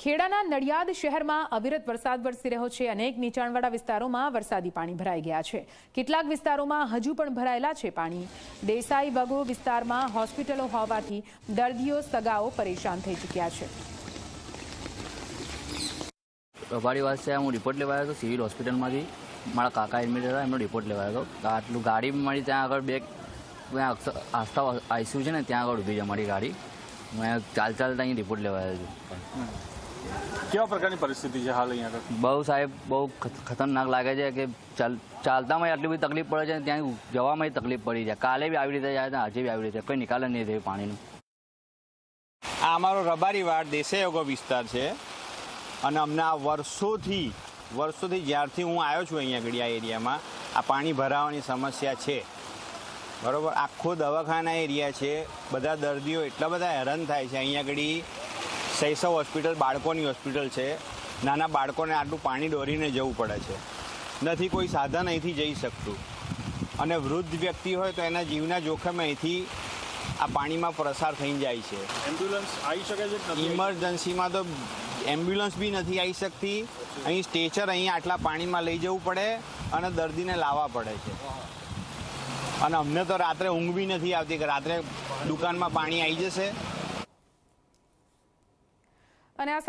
ખેડાના નડિયાદ શહેરમાં અવિરત વરસાદ વરસી રહ્યો છે। અનેક નીચાણવાળા વિસ્તારોમાં વરસાદી પાણી ભરાઈ ગયા છે। કેટલાક વિસ્તારોમાં હજુ પણ ભરાયેલા છે પાણી। દેસાઈ વગો વિસ્તારમાં હોસ્પિટલો હોવાથી દર્દીઓ સગાઓ પરેશાન થઈ ચૂક્યા છે। રબારી વાત છે, હું રિપોર્ટ લેવા આવ્યો હતો સિવિલ હોસ્પિટલમાંથી। મારા કાકા એડમિટ હતા, એમનો રિપોર્ટ લેવા આવ્યો હતો। આટલું ગાડી મારી ત્યાં આગળ આસ્થા આઈસીયુ છે ને, ત્યાં આગળ ઊભી છે મારી ગાડી। मैं चालता અહીં રિપોર્ટ લેવા આવ્યો છું। કેવા પ્રકારની પરિસ્થિતિ છે હાલ અહીંયા આગળ? બહુ સાહેબ, બહુ ખતરનાક લાગે છે કે ચાલતામાં આટલી બધી તકલીફ પડે છે, ત્યાં જવામાં તકલીફ પડી છે। કાલે બી આવી રીતે જાય છે, આજે બી આવી રીતે, કોઈ નિકાલ નહીં થયું પાણીનું। આ અમારો રબારી વાડ દેસાઈયોગો વિસ્તાર છે અને અમને આ વર્ષોથી જ્યારથી હું આવ્યો છું અહીંયા આગળ આ એરિયામાં આ પાણી ભરાવાની સમસ્યા છે, બરાબર। આખો દવાખાના એરિયા છે, બધા દર્દીઓ એટલા બધા હેરાન થાય છે। અહીંયા આગળ શૈશવ હોસ્પિટલ બાળકોની હોસ્પિટલ છે, નાના બાળકોને આટલું પાણી દોરીને જવું પડે છે, નથી કોઈ સાધન અહીંથી જઈ શકતું, અને વૃદ્ધ વ્યક્તિ હોય તો એના જીવના જોખમે અહીંથી આ પાણીમાં પસાર થઈ જાય છે। એમ્બ્યુલન્સ આવી શકે છે? ઇમરજન્સીમાં તો એમ્બ્યુલન્સ બી નથી આવી શકતી। અહીં સ્ટ્રેચર અહીં આટલા પાણીમાં લઈ જવું પડે અને દર્દીને લાવવા પડે છે। અને અમને તો રાત્રે ઊંઘ બી નથી આવતી કે રાત્રે દુકાનમાં પાણી આવી જશે। અને આ